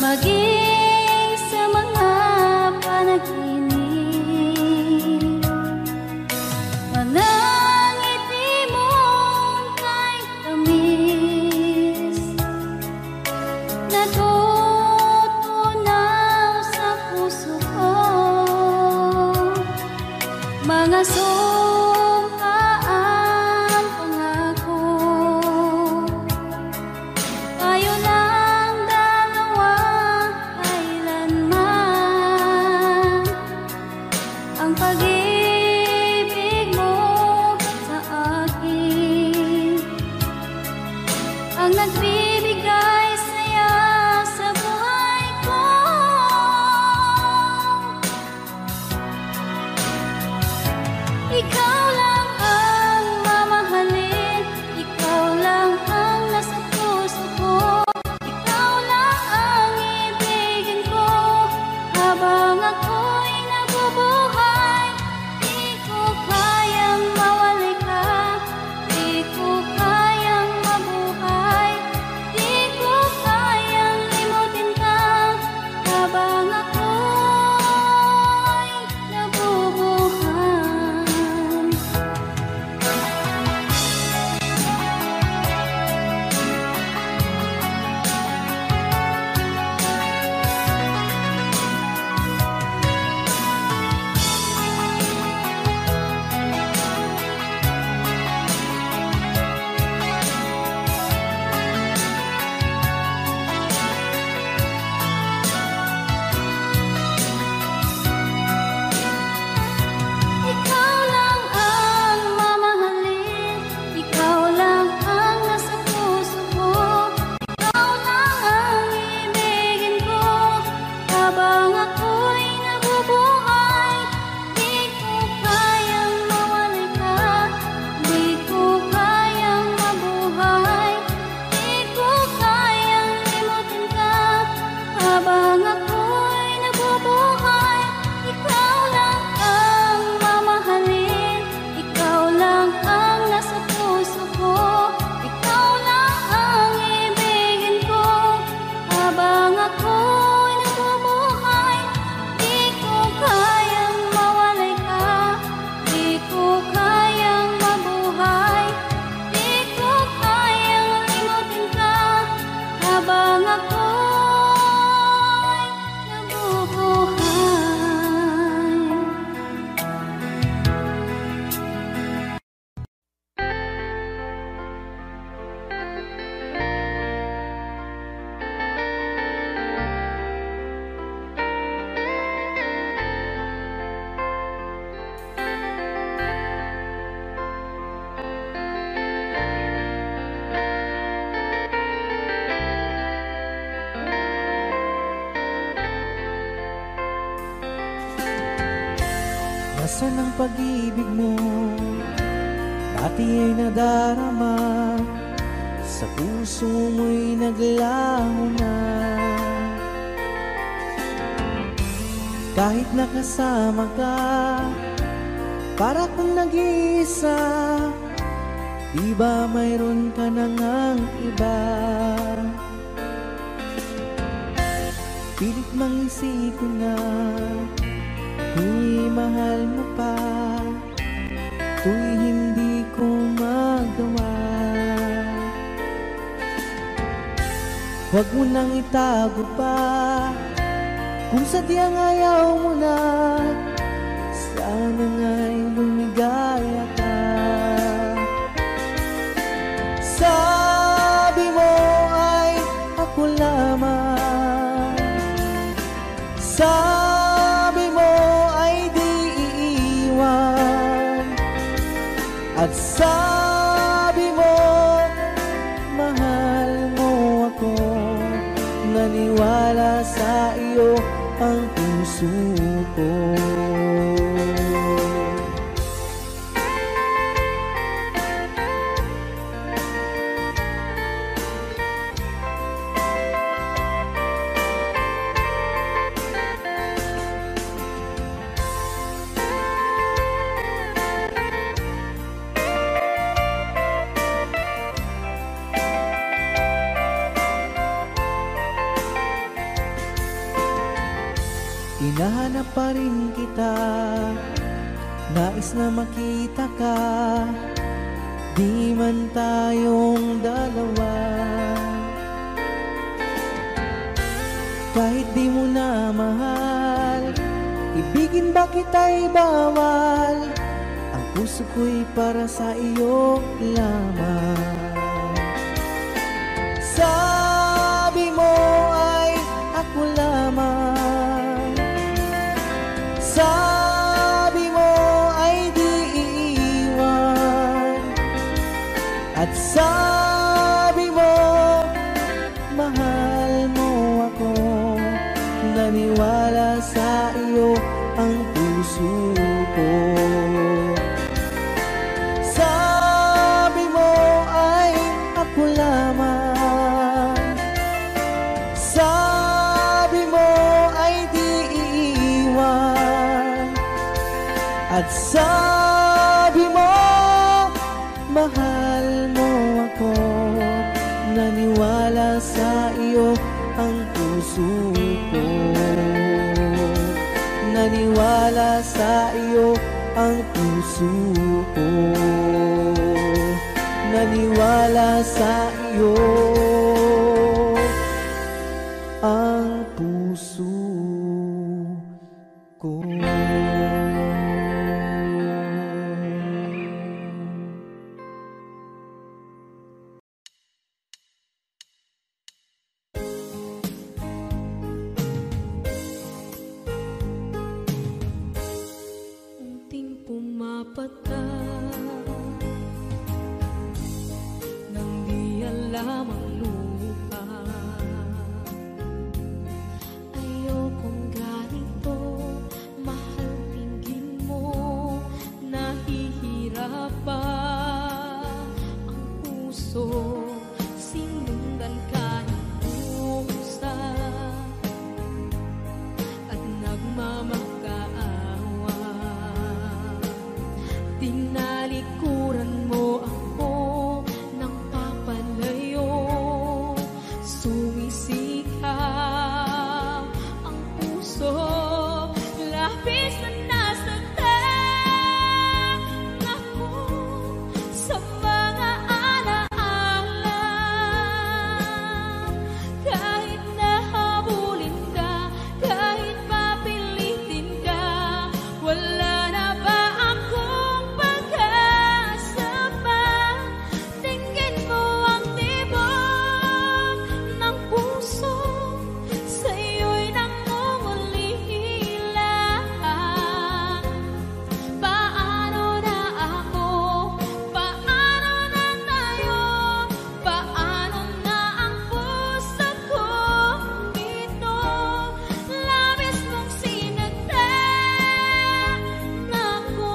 maging sa mga panaginip. Mga ngiti mong kay tamis, natutunaw sa puso ko. Mga sumkaang pangako, tayo lang dalawa kailanman. Ang pag-ibig mo sa akin ang nagbibigay saya sa buhay ko. Ikaw lang ang mamahalin, ikaw lang ang nasa puso ko, ikaw lang ang ibigin ko habang ako'y nabubuhay. Di ko kayang mawalay ka, di ko kayang mabuhay, di ko kayang limutin ka habang ako'y nabubuhay. Ikaw lang ang mamahalin, ikaw lang ang nasa puso ko, ikaw lang ang ibigin ko habang ako'y nabubuhay. Di ko kayang mawalay ka, di ko kayang mabuhay, di ko kayang limutin ka habang ako'y nabubuhay. Ikaw lang ang mamahalin, ikaw lang ang nasa puso ko, ikaw lang ang ibigin ko habang ako'y nabubuhay. Di ko kayang mawalay ka, di ko kayang mabuhay, di ko kayang limutin ka habang ako'y nabubuhay. Nasaan ang pag-ibig mo? Dati ay nadarama, sa puso mo'y naglaho na. Kahit nakasama ka, para kung nag-iisa, di ba mayroon ka na ngang iba? Pilit mang isipin na tuw'y mahal mo pa, tuw'y hindi ko magawa. Huwag mo nang itago pa, kung sadyang ayaw mo na, sana nga'y lumigaya ka. Sabi mo ay ako lamang, sabi mo ay di iiwan, at sabi mo mahal mo ako. Naniwala sa iyo ang puso ko. hinahanap pa rin kita. Nais na makita ka, di man tayong dalawa. Kahit di mo na mahal, ibigin ba kita'y bawal? Ang puso ko'y para sa iyo lamang. Sabi mo ay ako lamang, sabi mo ay di iiwan, at sabi mo mahal mo ako. Naniwala sa iyo ang puso ko. Sabi mo ay ako lamang, sabi mo ay di iiwan, at sabi mo mahal mo ako. Naniwala sa iyo ang puso ko. Naniwala sa iyo ang puso ko. Naniwala sa iyo ang puso ko. Unting pumapata nang di alam ang lupa. Ayokong ganito, mahal, tingin mo, nahihirap pa ang puso. Sinundan ka ng pusa at nagmamakaawa. Tinalikuran mo ako ng papalayo, sumisikap ang puso. Labis na nasaktan ako sa mga alaala. Kahit nahabulin ka, kahit papilitin ka, wala na ba akong pag-asa pa? Tingin mo ang tibok ng puso, sa'yo'y nangungulila. Paano na ako? Paano na tayo? Paano na ang puso kong ito? Labis mong sinaktan ako.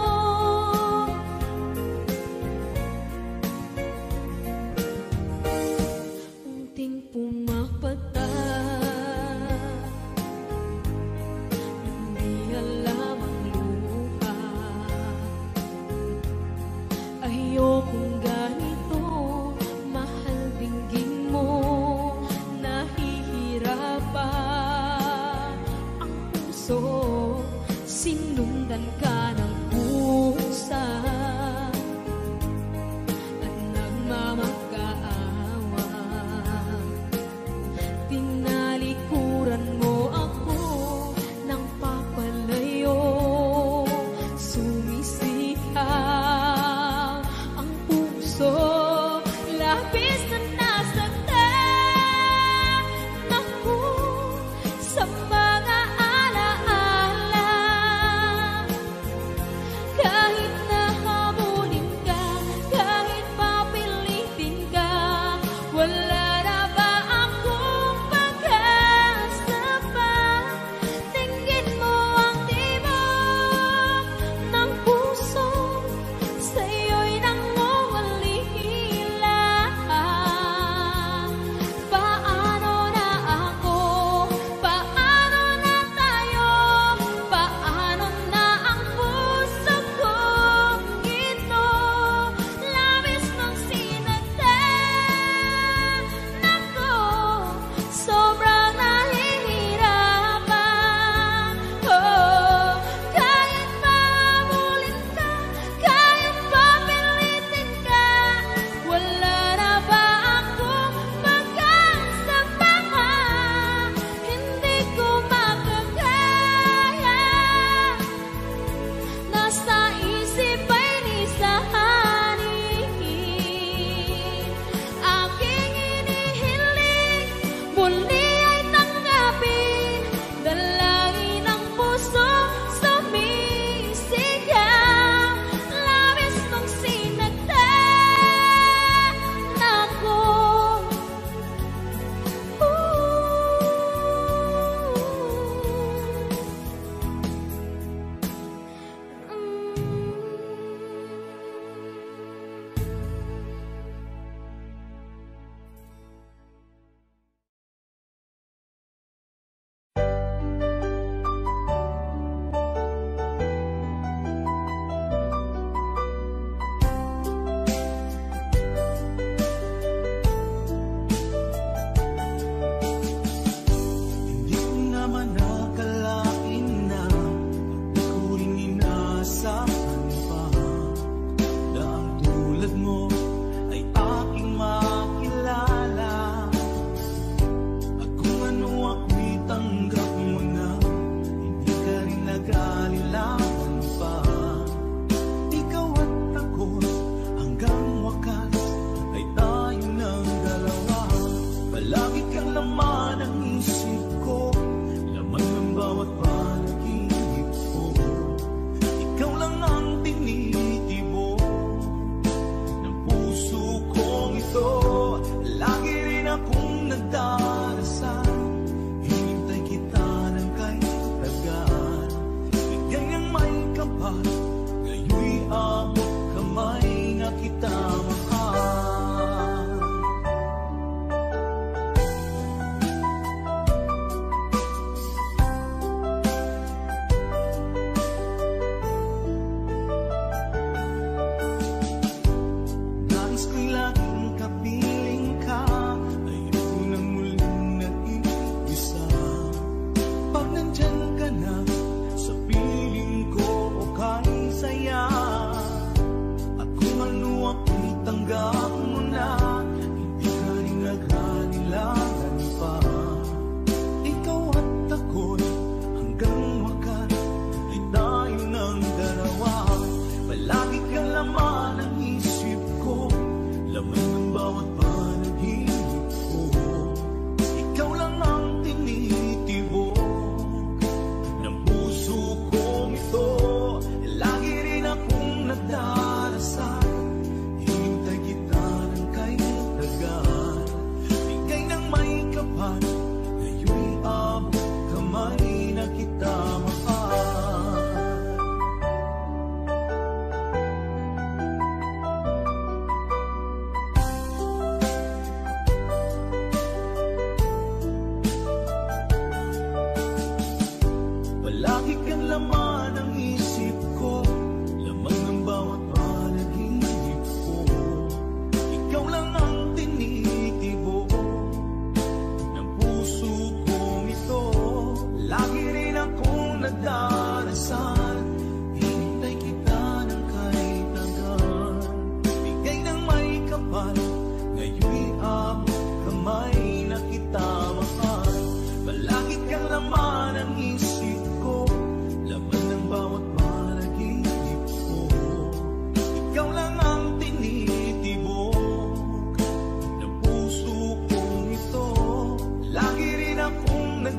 Unting pumapata, hindi alam ang luha. Ayokong ganito, mahal, dinggin mo, nahihirap pa ang puso. Sinundan ka ng pusa at nagmamakaawa. Tinalikuran mo ako ng papalayo, sumisikap ang puso. Labis na nasaktan ako sa mga alaala.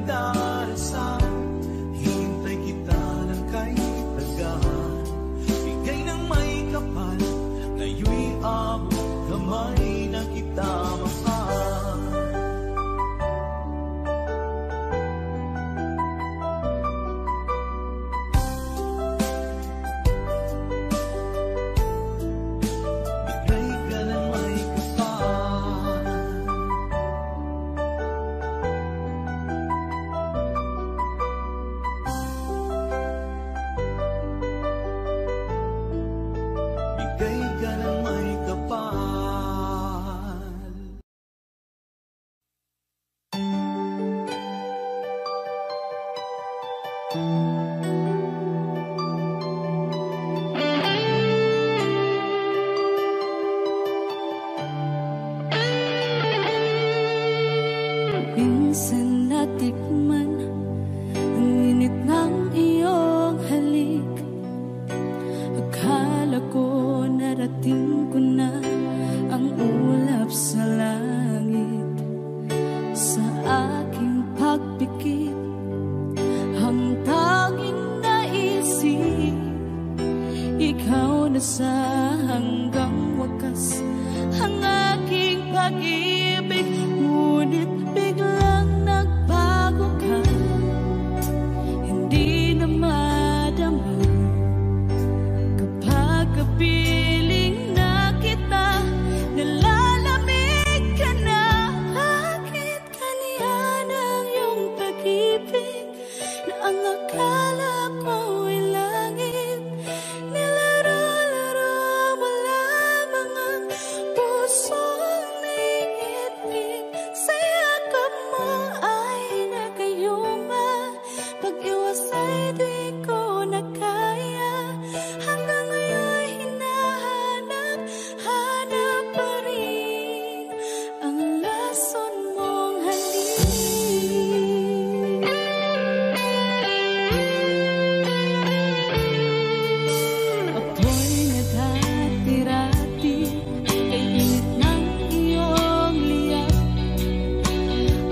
darasan. Hintay kita ng kay tagaan, bigay ng may kapal, ngayon'y abot kamay na kita mahal. Bigay ka ng may kapal, bigay ka ng may kapal. Minsan natikman ang init ng iyong halik. Akala ko narating ko na ang ulap sa langit. Sa aking pagpikit, ang tanging naisip, ikaw na sa hanggang wakas ang aking pag-ibig. Ngunit biglang nagbago ka, hindi na madama kapag kapiling na kita. Nalalamig ka na, bakit kaniyan ang iyong pag-ibig na ang akala ko'y langit? Nilaro-laro mo lamang ang pusong niitig. Sa yakap mo ay nagayuma, pag-iwas ay di ko na kaya. Hanggang ngayon hinahanap, hanap pa rin ang lason mong halik. Ako'y naghatirati kay init ng iyong liyab.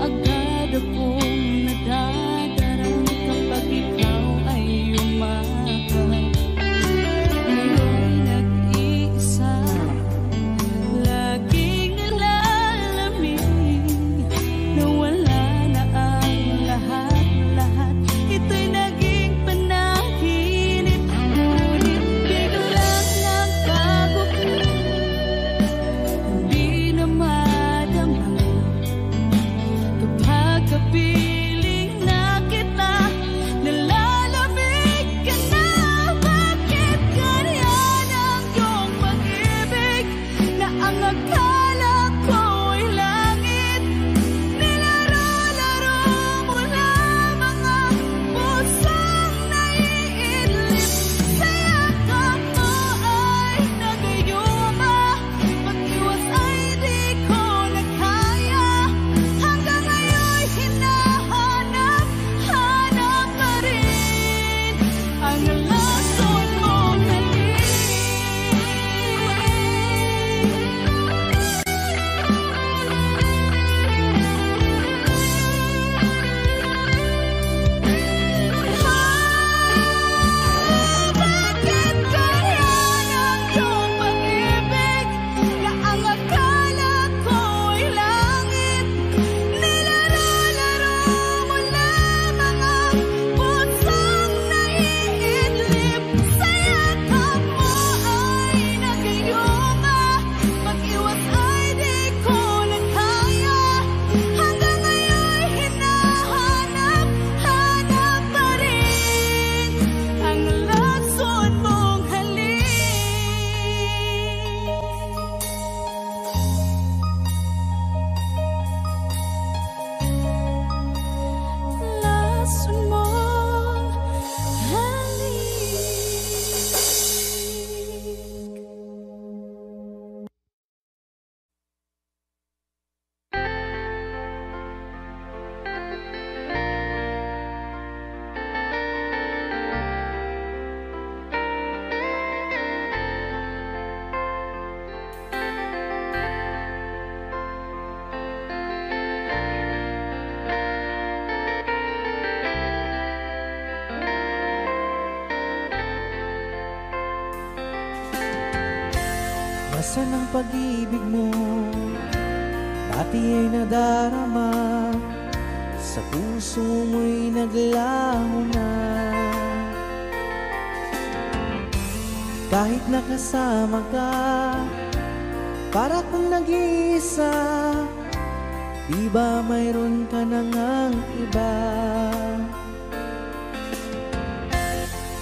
Agad akong nadadarang kapag ikaw ay umakap. Ngayon nag-iisa, laging nalalamig, nawala na ang lahat-lahat. Ito'y naging panaginip, ngunit biglang nagbago ka, hindi na madama kapag kapiling na Buksan ang pag-ibig mo, dati ay nadarama, sa puso mo'y naglaho na. Kahit nakasama ka, para kung nag-iisa, di ba mayroon ka na ngang iba?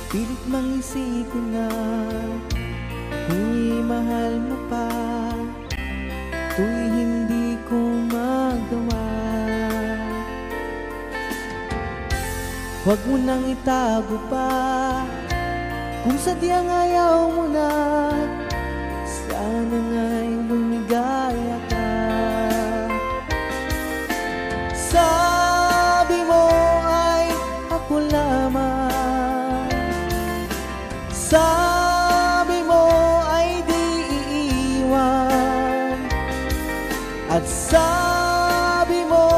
Pilit mang isipin na kung mahal mo pa, to'y hindi ko magawa. Huwag mo nang itago pa, kung sadyang ayaw mo na, sana nga'y lumigaya ka. Sabi mo ay ako lamang, sabi mo ay di iiwan, at sabi mo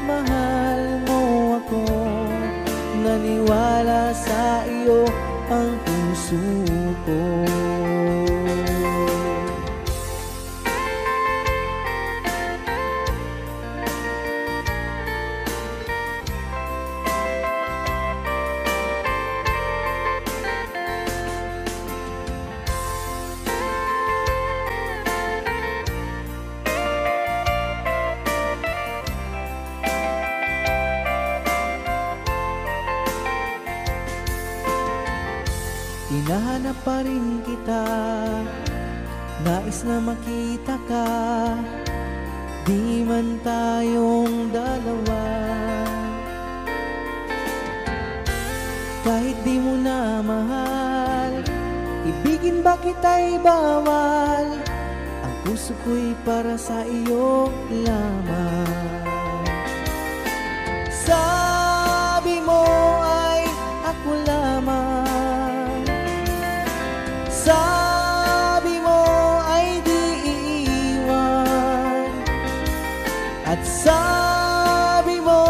mahal mo ako. Naniwala sa iyo ang puso ko. Hinahanap pa rin kita, nais na makita ka, di man tayong dalawa. Kahit di mo na mahal, ibigin ba kita'y bawal, ang puso ko'y para sa iyo lamang. Sabi mo ay ako lamang, sabi mo ay di iiwan, at sabi mo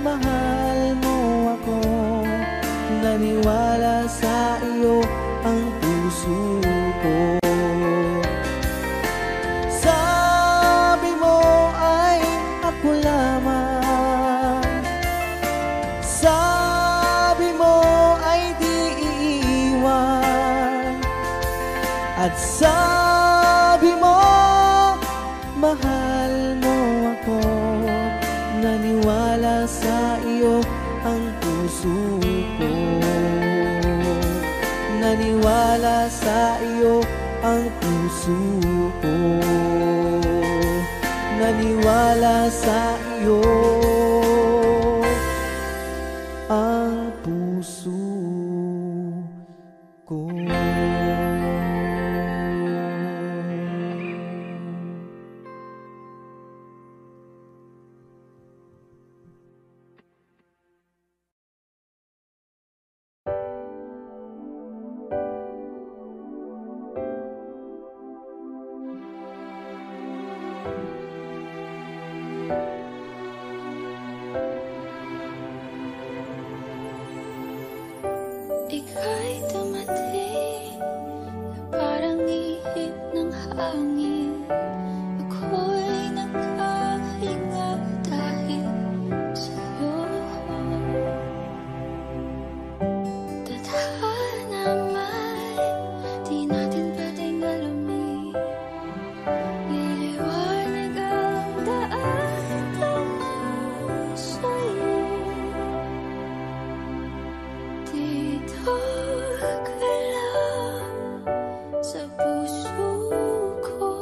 mahal mo ako. Naniwala sa iyo ang puso ko. Sabi mo ay ako lamang, sabi mo ay di iiwan, at sabi mo mahal mo ako. Naniwala sa iyo ang puso ko. Naniwala sa iyo ang puso ko. Naniwala sa iyo ang puso ko. Ika'y dumating na parang ihip ng hangin. Ako'y nagkahinga dahil sa'yo. Tadhana man, di natin pwedeng alamin. Liliwanag ang daan tango sa'yo. Dito ka lang sa puso ko.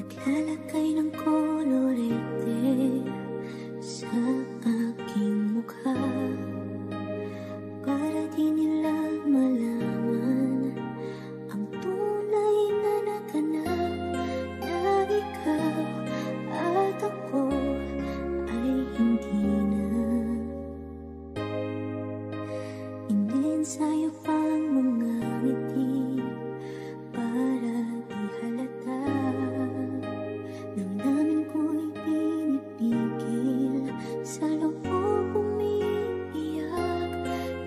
Naglalagay ng kolorete sa aking mukha para di nila malaman ang tunay na naganap, na ikaw at ako ay hindi na. Inensayo pang mga ngiti para di halata. Damdamin ko'y pinipigil, sa loob umiiyak,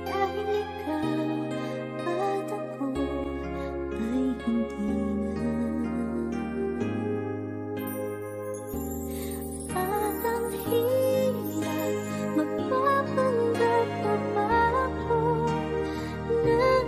dahil ikaw at ako ay hindi na. At ang hirap, magpapanggap pa ba ako na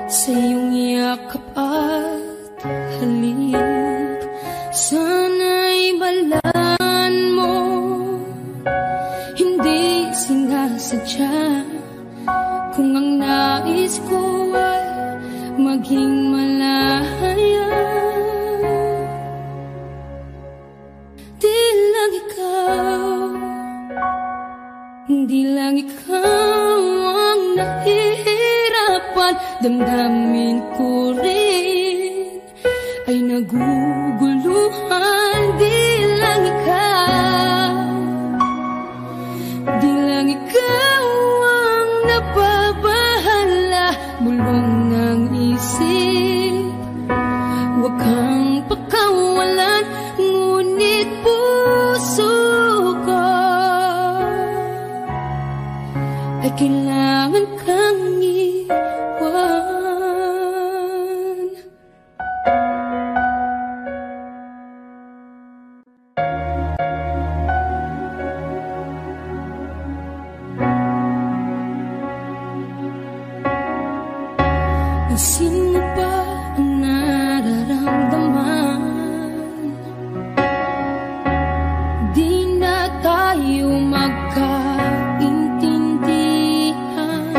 sa iyong yakap at halik. Sana'y balaan mo, hindi sinasadya. Kung ang nais ko ay maging malaya, di lang ikaw, di lang ikaw ang nahihirapan. Damdamin ko rin ay naguguluhan. Di lang ikaw, di lang ikaw ang napabahala. Bulong ng isip, huwag kang pakawalan, ngunit puso ko ay kailangan kang iwan. Sino ba ang nararamdaman? Di na tayo magkaintindihan,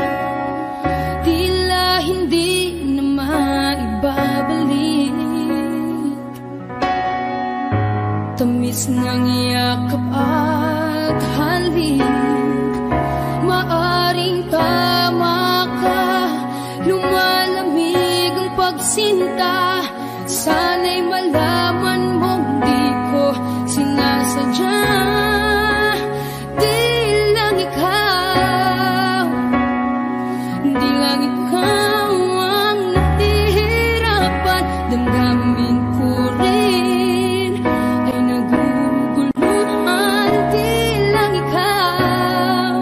tila hindi na maibabalik. Tamis ng yakap at halik, maaring tama ka. Lumalamig ang pagsinta, sana'y malaman mong di ko sinasadya. Di lang ikaw, di lang ikaw ang nahihirapan. Damdamin ko rin ay naguguluhan. Di lang ikaw,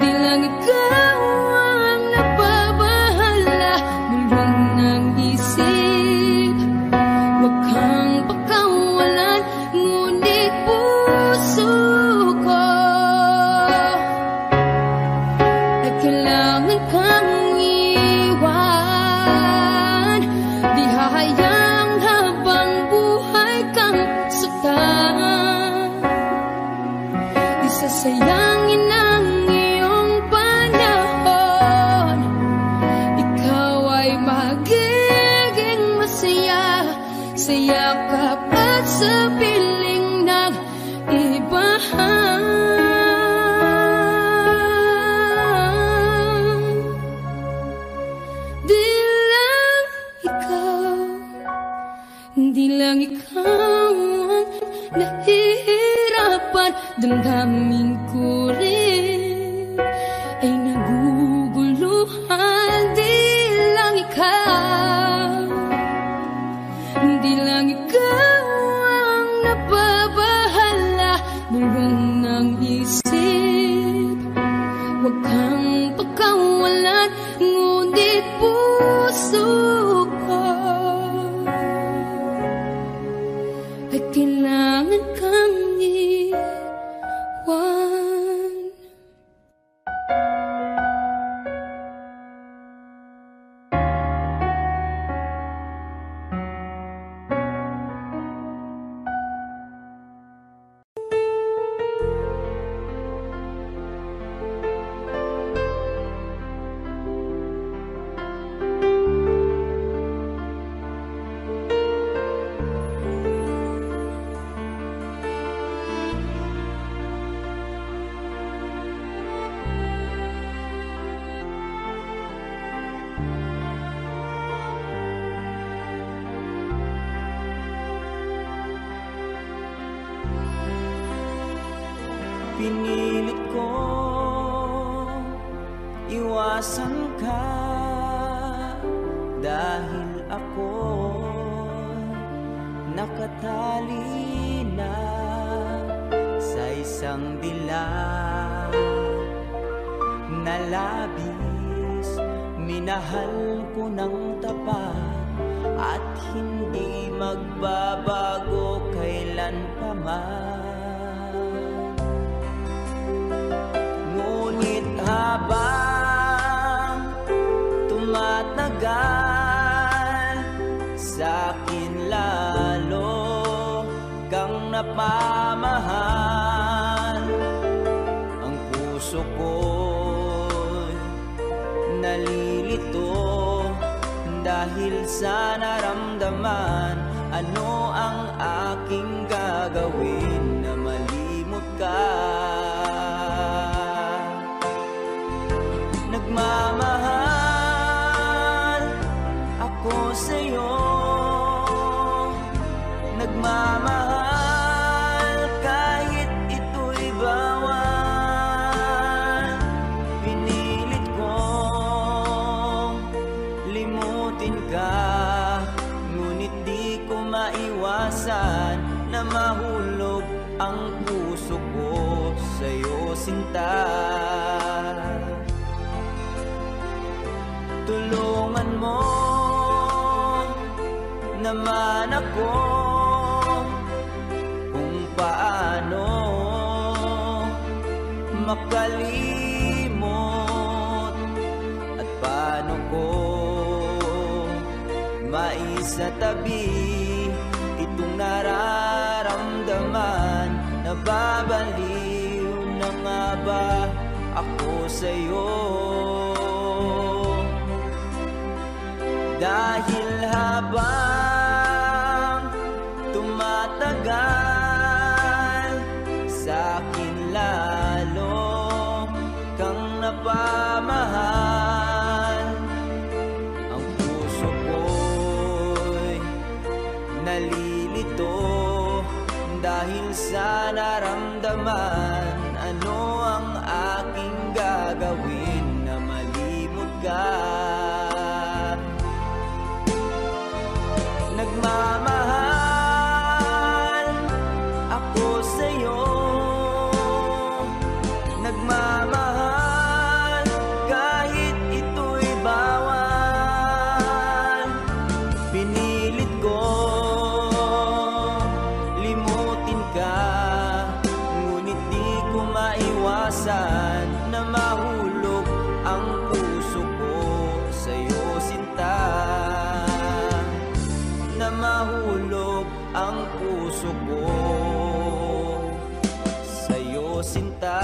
di lang ikaw ang napabahala. Bulong ng isip, huwag kang pakawalan, ngunit puso ko ay kailangan kang iwan. Di hahayang habang buhay kang saktan, isasayangin ang iyong panahon. Ikaw ay magiging masaya sa yakap at sa piling ng iba. Di lang ikaw, di lang ikaw ang nahihirapan. Damdamin ko rin ay naguguluhan. Di lang ikaw, di lang ikaw ang napabahala. Bulong ng isip, huwag kang pakawalan, ngunit puso ko ay kailangan kang iwan. Pinilit ko iwasan ka dahil ako nakatali na sa isang dilag na labis. Minahal ko ng tapat at hindi magbabago kailanpaman. Ngunit habang nalilito dahil sa naramdaman. Ano ang aking gagawin na malimot ka? Nagmamahal ako sa'yo, nagmamahal kahit ito'y bawal. Pinilit kong limutin ka, ngunit di ko maiwasan na mahulog ang puso ko sa'yo, sinta. Tulungan mo naman ako kung paano makalimot at paano ko maisatabi itong nararamdaman. Nababaliw na nga ba ako sa'yo? Dahil habang tumatagal, sa'kin lalo kang napamahal. Ang puso ko'y nalilito dahil sa naramdaman. Ano ang aking gagawin na malimot ka? Nagmamahal ako sa'yo, nagmamahal kahit ito'y bawal. Pinilit ko limutin ka, ngunit di ko maiwasan na mahulog ang puso ko sa'yo, sinta. Na mahulog ang puso ko sa'yo, sinta.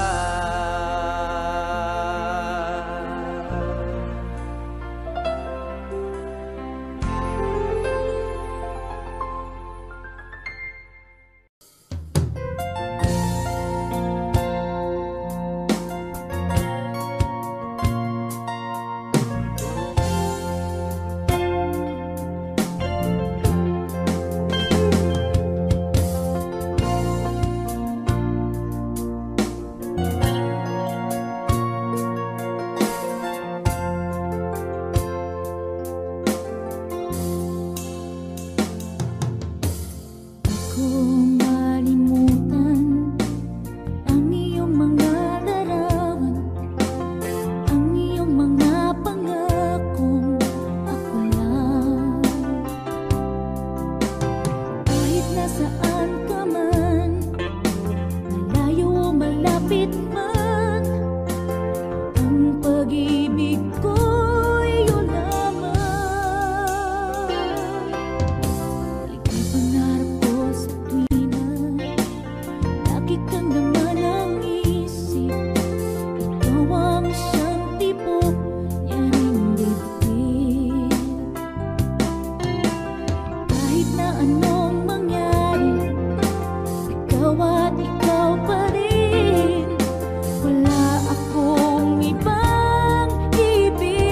Wala akong ibang ibig.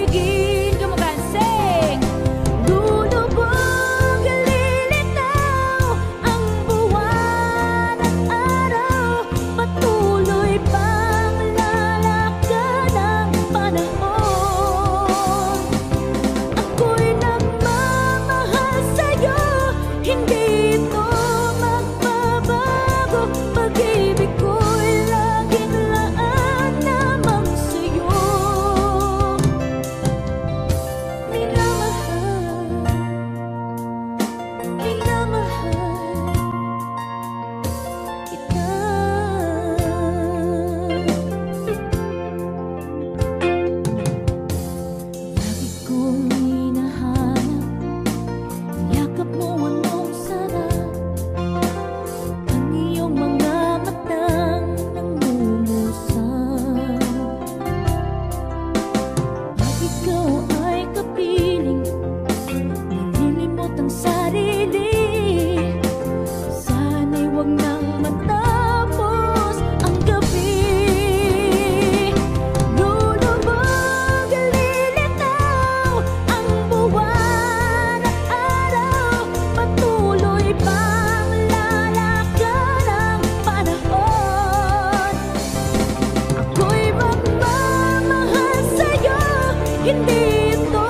hindi ito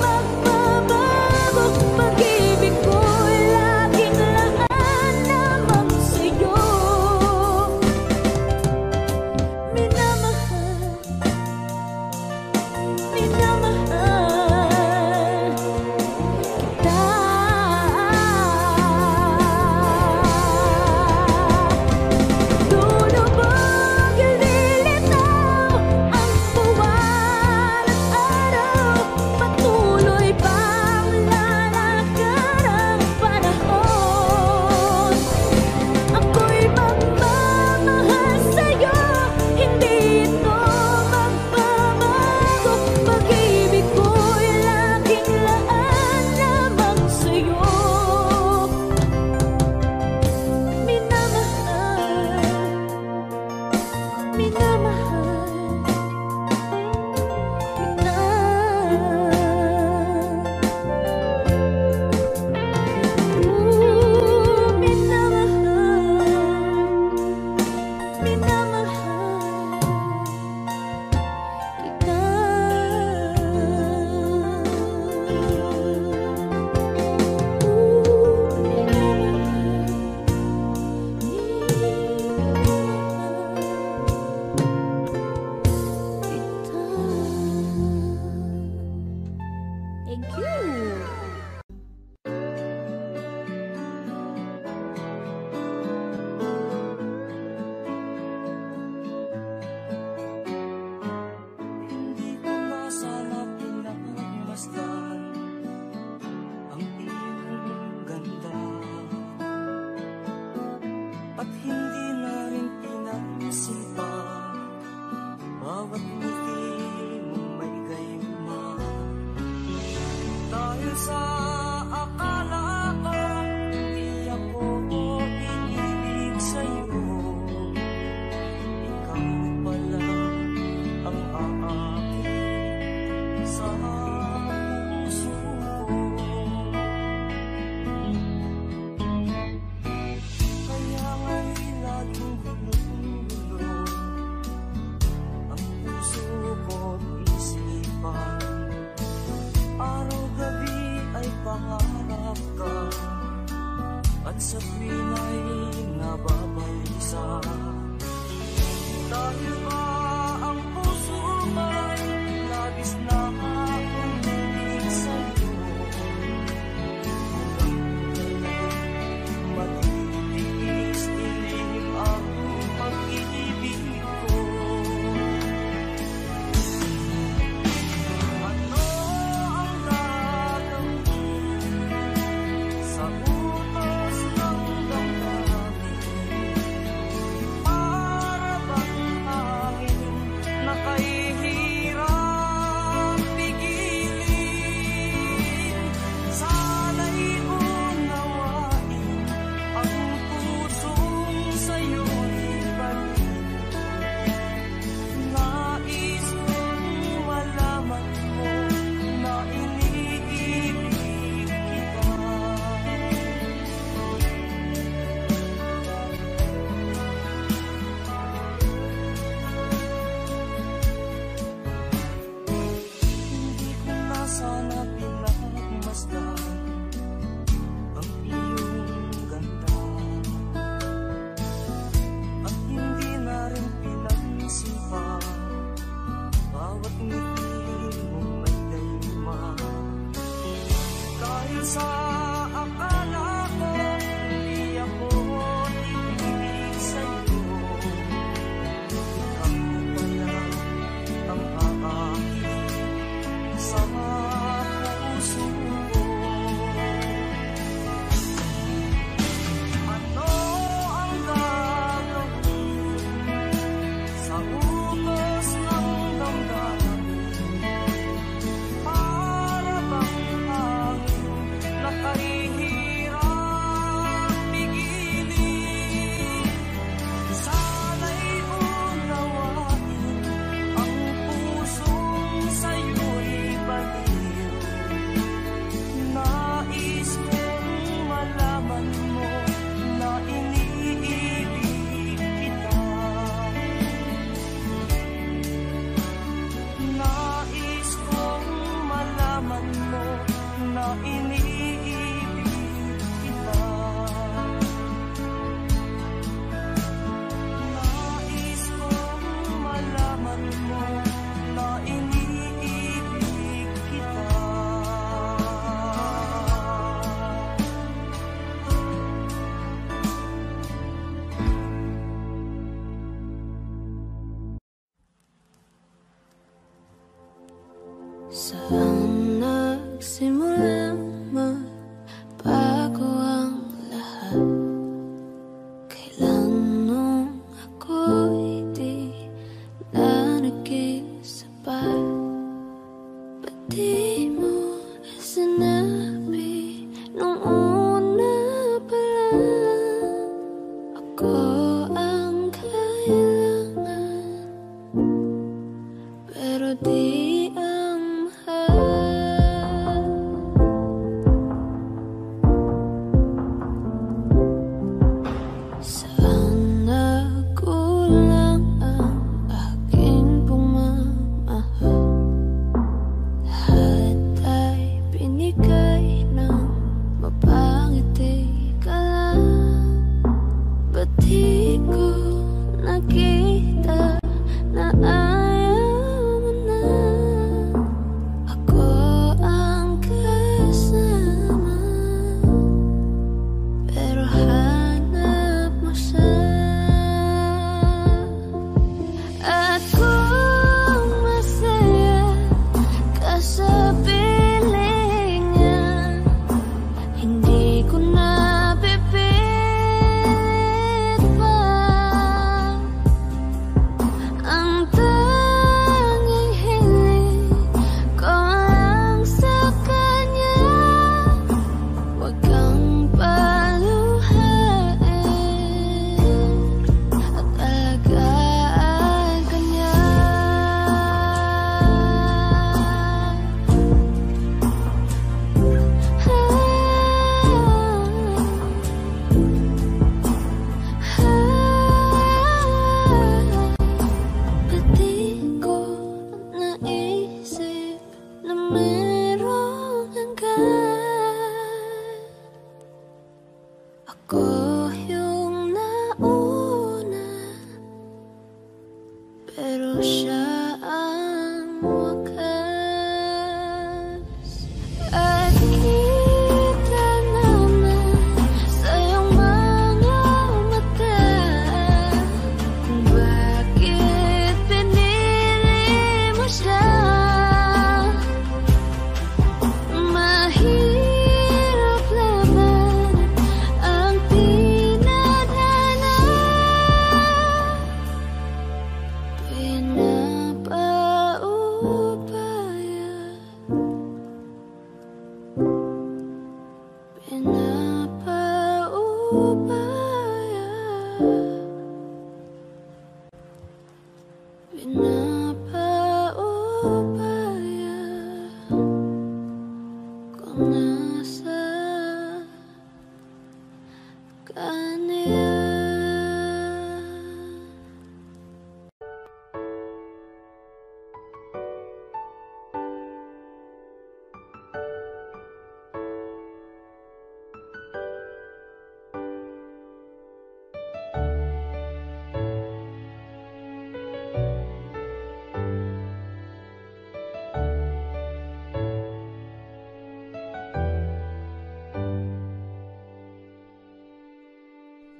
magbabago. Pag-ibig ko'y laging laan lamang sa'yo. Minamahal, minamahal kita. Lulubog, lilitaw ang buwan at araw. Patuloy pang lalakad ang panahon. Ako'y magmamahal sa'yo, hindi ito magbabago. Pag-ibig ko'y laging laan lamang sa'yo. Minamahal, minamahal Thank you. Hindi ko na sana pinagmasdan ang iyong ganda, at hindi na rin pinagsipan bawat ngiti mong may gayuma. Dahil sa akala ko hindi ako iibig sa'yo, ikaw pala ang aakin sa puso ko. Kaya nga'y laging gumugulo ang puso ko't isipan. Araw-gabi ay pangarap ka, at sa tuwing ay nababalisa. Dahil ba ang puso mo'y labis na umiibig sa'yo, matitiis-tinig ang pag-ibig ko. Ano ang gagawin sa utos ng damdamin? Para bang hangin na kahihirap pigilin? Sana'y unawain ang pusong sa'yo'y balik. Nais kong malaman mo na iniibig kita. Hindi ko na sana pinagmasdan ang iyong ganda, at hindi na rin pinagsipan bawat ngiti mong may gayuma. Dahil sa akala ko hindi ako iibig sa'yo, ikaw pala ang aakin sa puso ko. Ano ang gagawin sa utos ng damdamin? Para bang hangin na iniibig kita. Nais kong malaman mo na iniibig kita. Saan nagsimulang magbago ang lahat? Kailan nung ako'y di na naging sapat? Ba't di mo sinabi nung una pa lang ako ang kailangan, pero di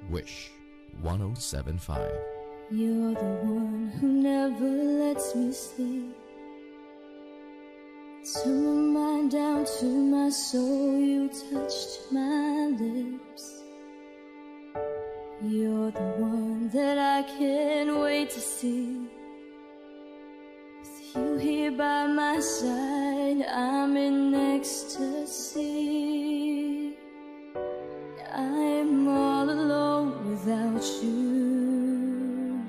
Wish 107.5. You're the one who never lets me sleep. Turn my mind down to my soul, you touched my lips. You're the one that I can't wait to see. With you here by my side, I'm in ecstasy. I'm all alone without you.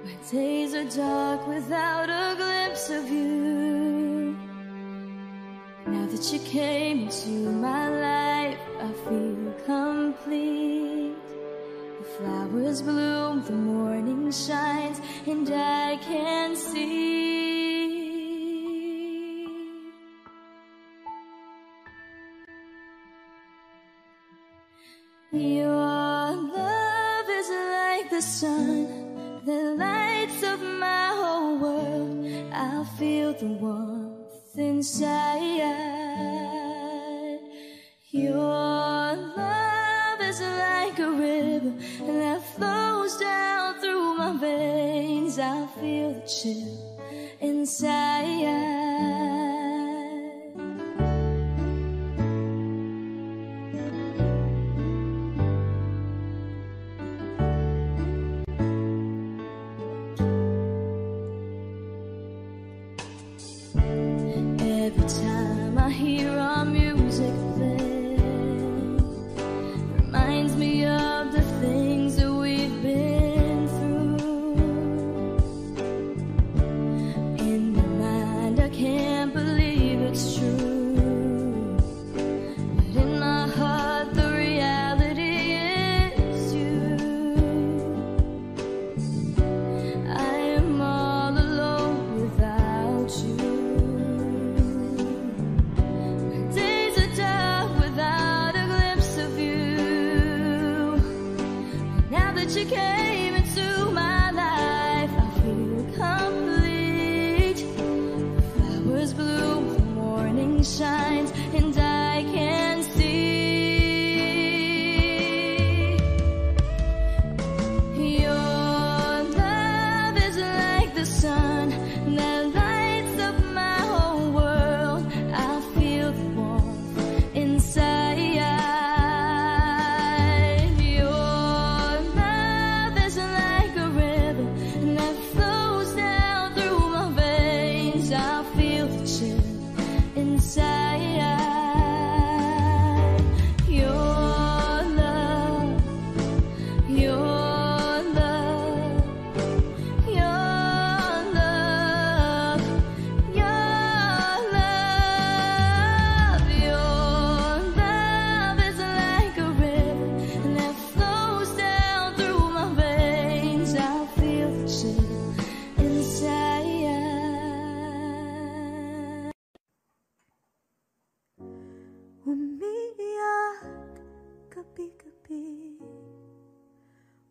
My days are dark without a glimpse of you. Now that you came into my life, I feel complete. The flowers bloom, the morning shines, and I can see the sun that lights up my whole world. I feel the warmth inside. Your love is like a river that flows down through my veins. I feel the chill inside. Every time I hear our music play, reminds me of the things that we've been through. In my mind I can't believe it's true, but in my heart the reality is you. I am all alone without you. You came into my life, I feel complete. The flowers bloom, the morning shines, and I can see. Your love is like the sun that lights up my whole world. I feel the warmth inside. Umiiyak gabi-gabi,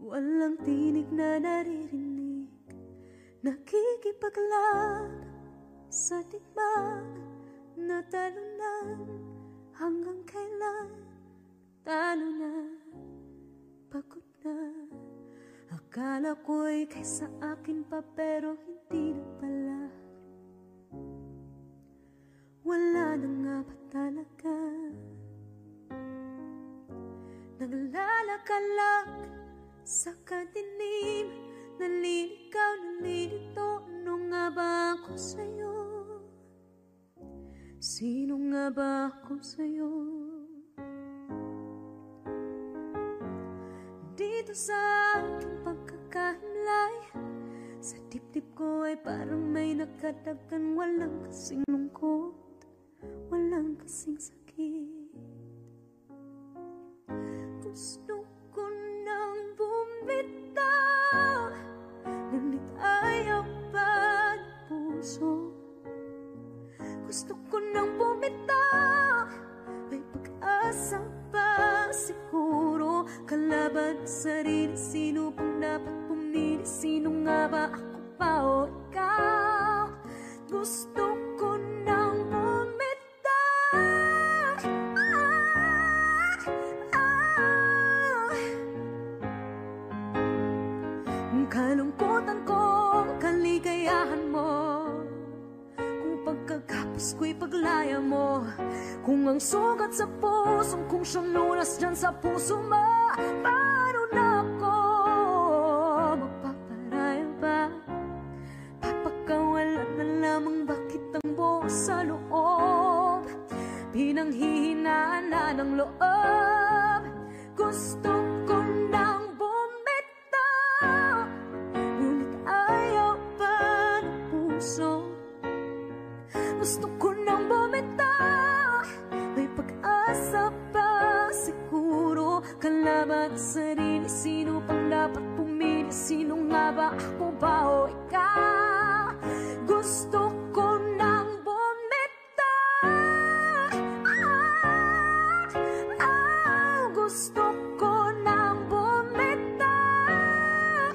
walang tinig na naririnig, nakikipaglaban sa digmaan na talunan. Hanggang kailan talo na, pagod na. Akala ko'y kaysa akin pa, pero hindi na pala. Wala na nga ba talaga? Naglalakalag sa kadilim, naliligaw, nalilito. Ano nga ba ako sa'yo? Sino nga ba ako sa'yo? Dito sa aking pagkakahimlay, sa dibdib ko ay parang may nakadagan. Walang kasing lungkot, walang kasing sakit. Gusto ko nang bumitaw, ngunit ayaw pa ng puso. Gusto ko nang bumitaw, may pag-asa pa siguro. Kalaban sa sarili, sino pang dapat pumili? Sino nga ba, ako pa o ikaw? Gusto ko nang kalungkutan ko, kaligayahan mo. Kung pagkagapos ko'y paglaya mo, kung ang sugat sa pusong kung siyang lunas dyan sa puso mo, paano na ako magpaparaya ba? Papakawalan na lamang, bakit ang buo sa loob? Pinanghihinaan na ng loob. Gusto ko nang bumitaw, ngunit ayaw pa ng puso. Gusto ko nang bumitaw, may pag-asa pa siguro. Kalaban sa sarili, sino pang dapat pumili? Sino nga ba, ako ba o ikaw? Gusto ko nang bumitaw, gusto ko nang bumitaw.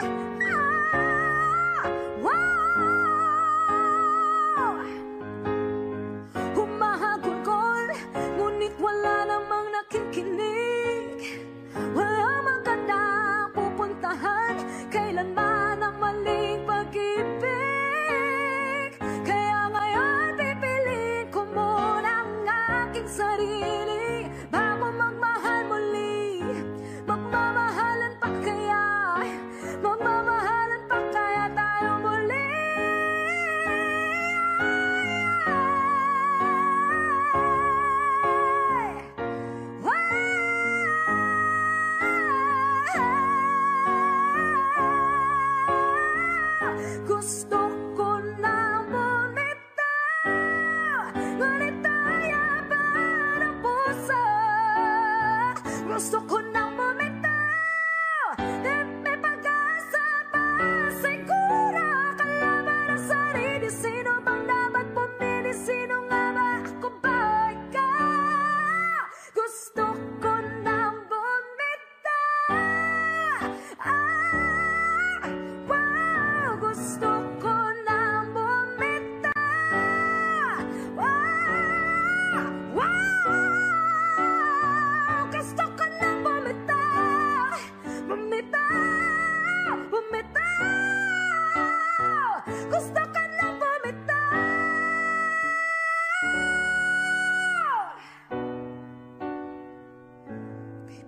Sino bang dapat pumili? Sino nga ba? Ako ba o ikaw? Gusto ko nang bumitaw. Wow, gusto ko nang bumitaw. Wow, gusto ko nang bumitaw. Bumitaw, bumitaw. Gusto ko nang bumitaw.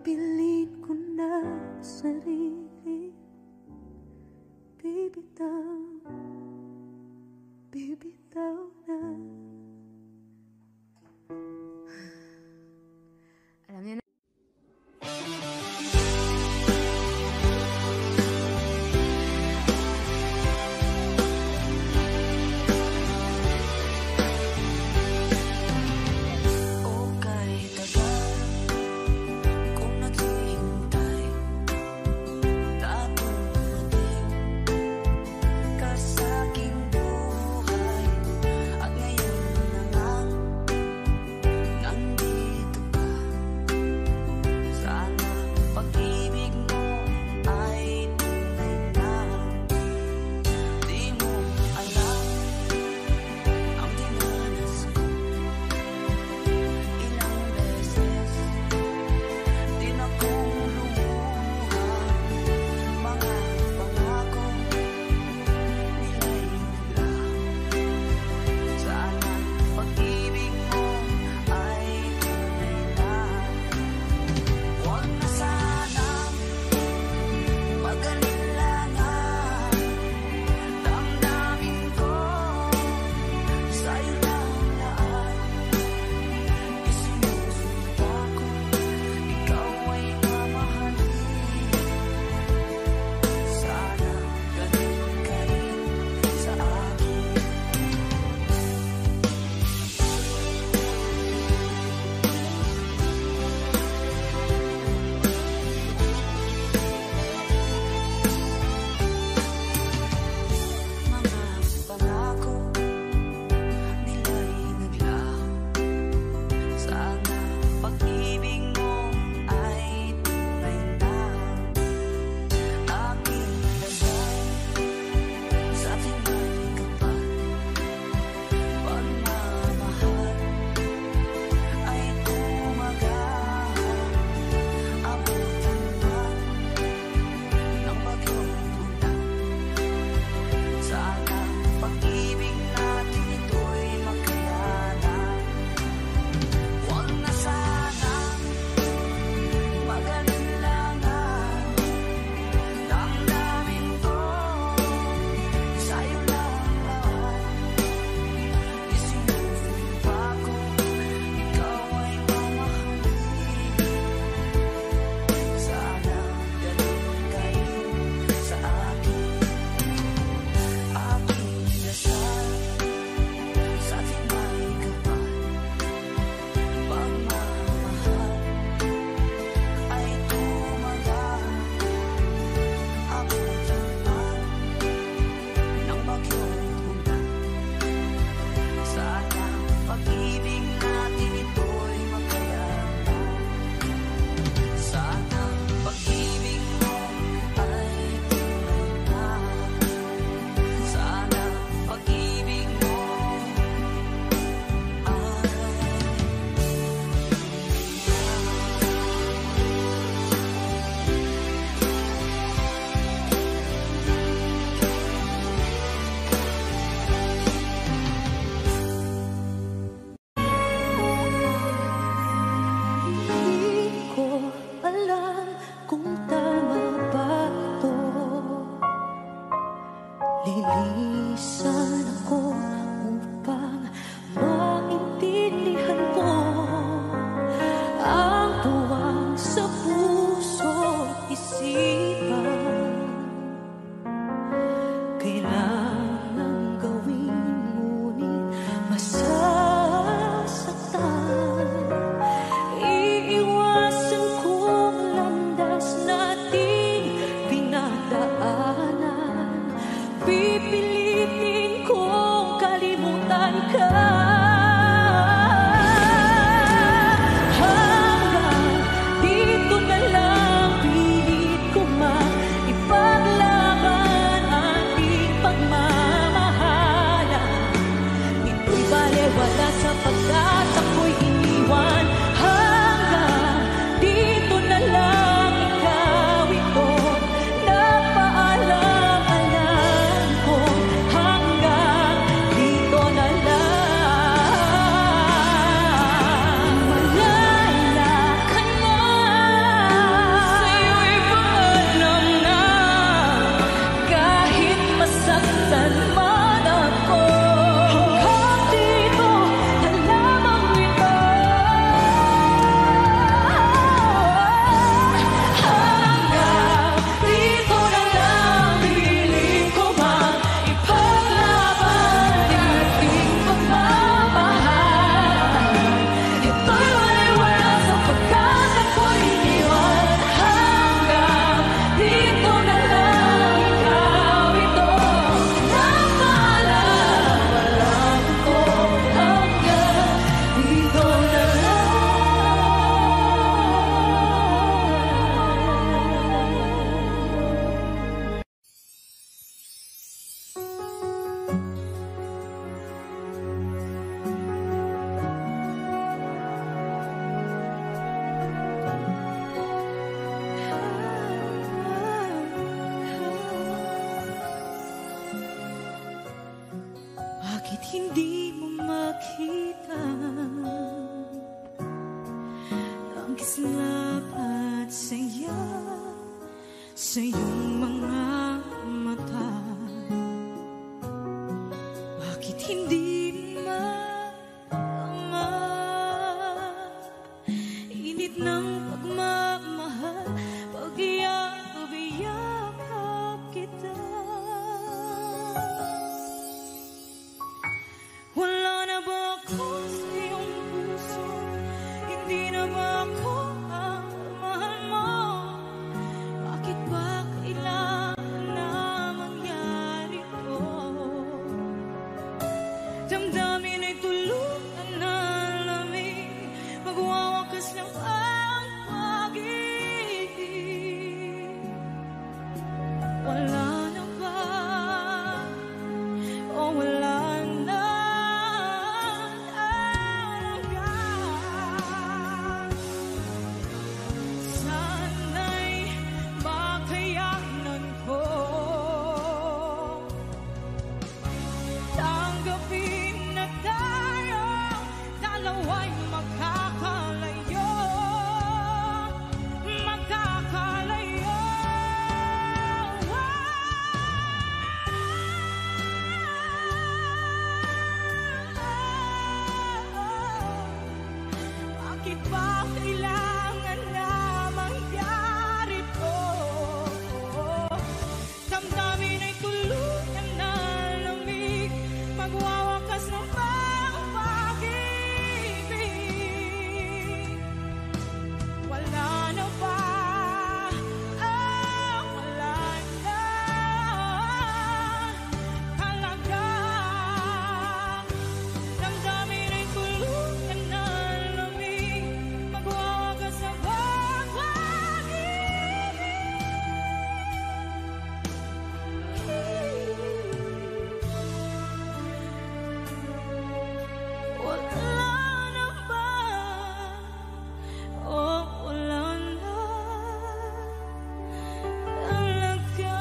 Pipiliin ko na sarili. Bibitaw, bibitaw na. Alam niyo na. Okay, tagal kung naghihintay, tapos dumating ka sa aking buhay, at ngayon nasaan ka? Hanggang dito na lang, pilit ko maipaglaban ating pagmamahalan. Ito'y balewala sapagkat ako'y iniwan. Hanggang dito na lang, ikaw ito napaalam-alam ko. Hanggang dito na lang, malaya ka na. Sa'yo'y paalam na, kahit masaktan man ako. Hanggang dito na lamang ito. Hanggang dito na lang, pilit ko maipaglaban ating pagmamahalan. Ito'y wala sapagkat ako'y iniwan. Hanggang dito na lang, ikaw ito napaalam-alam ko. Hanggang dito na lang. Bakit hindi mo makita ang kislap at saya sa iyong mga mata? Bakit hindi maama init ng pagmamahal pag iyakap kita? Wala na ba ako sa iyong puso? Hindi na ba ako ang mahal mo? Bakit ba kailangan na mangyari to? Damdamin ay tuluyan na lamig, magwawakas ng ang pag-ibig. Wala na ba? O wala na talaga? Sana'y makayanan ko tanggapin na tayo dalawa'y magkakalayo. Bakit ba kailangan na mangyari to? Damdamin ay tuluyan na lamig, magwawakas ng pag-ibig. Wala na ba? Wala na talaga. Damdamin ay tuluyan na lamig, magwawakas ng pag-ibig. Wala na ba? Wala na talaga.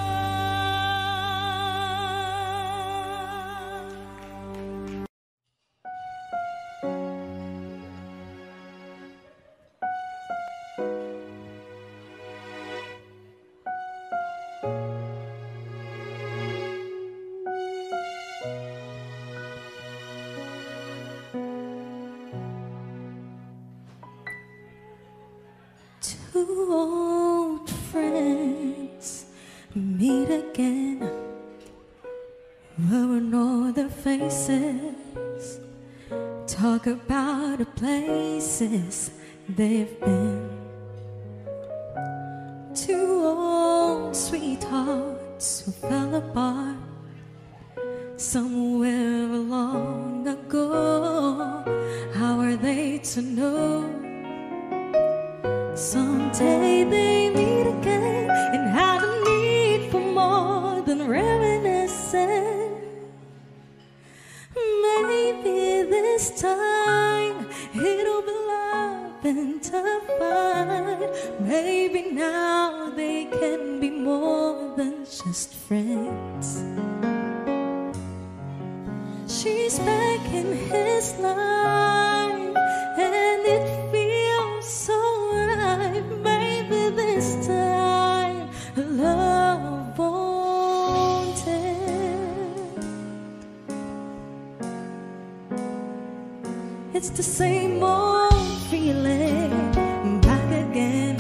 Two old friends meet again, wearing all their faces, talk about the places they've been. Two old sweethearts who fell apart somewhere along the to know someday they meet again and have a need for more than reminiscing. Maybe this time it'll be love and divine. Maybe now they can be more than just friends. She's back in his life and it feels so right. Maybe this time love won't end. It's the same old feeling back again.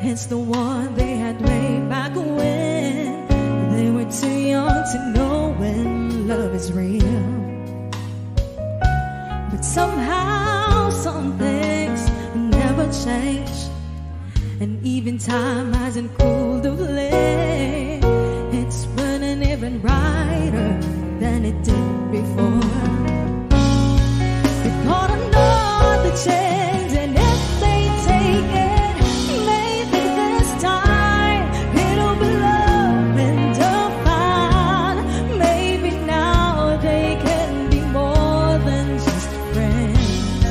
It's the one they had way back when they were too young to know when love is real. But somehow some things never change, and even time hasn't cooled the flame. It's burning even brighter than it did before. They got another chance, and if they take it, maybe this time it'll be love and divine. Maybe now they can be more than just friends.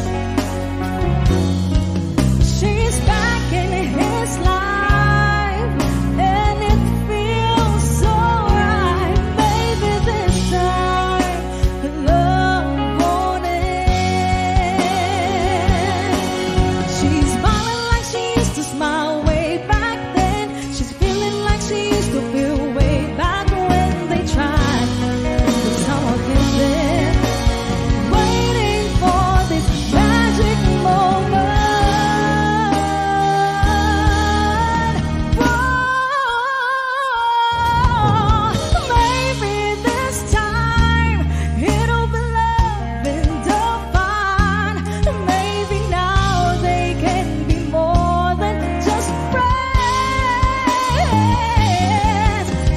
She's back in his life and it feels so right. Maybe this time love won't end. She's smiling like she used to smile way back then. She's feeling like she used to feel way back when they tried. But some of them there waiting for this magic moment. Whoa, maybe this time it'll be love and divine. Maybe now they can be more than just friends.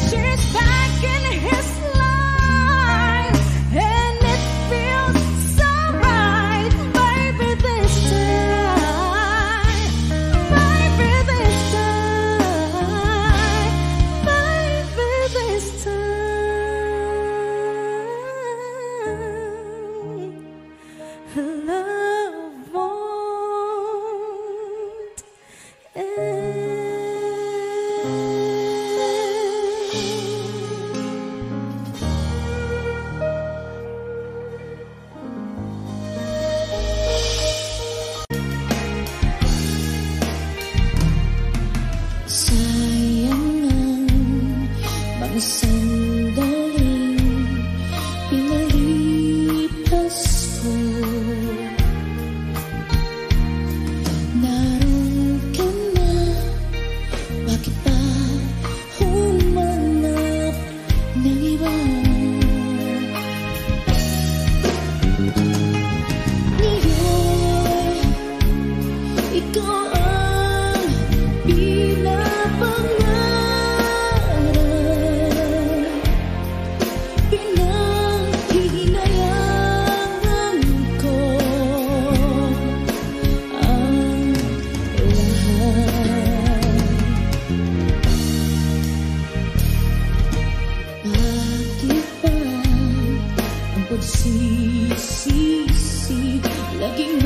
She's back in his life and it feels so right. Maybe this time, maybe this time, maybe this time, love won't end. Sayangan, bang sandaling pinalipas ko. Naroon ka na, bakit pa humanap ng iba? Ngayon, ikaw ang pinapangarap, pinag-hihinayangan ko ang lahat. Bakit ba ang pagsisisi laging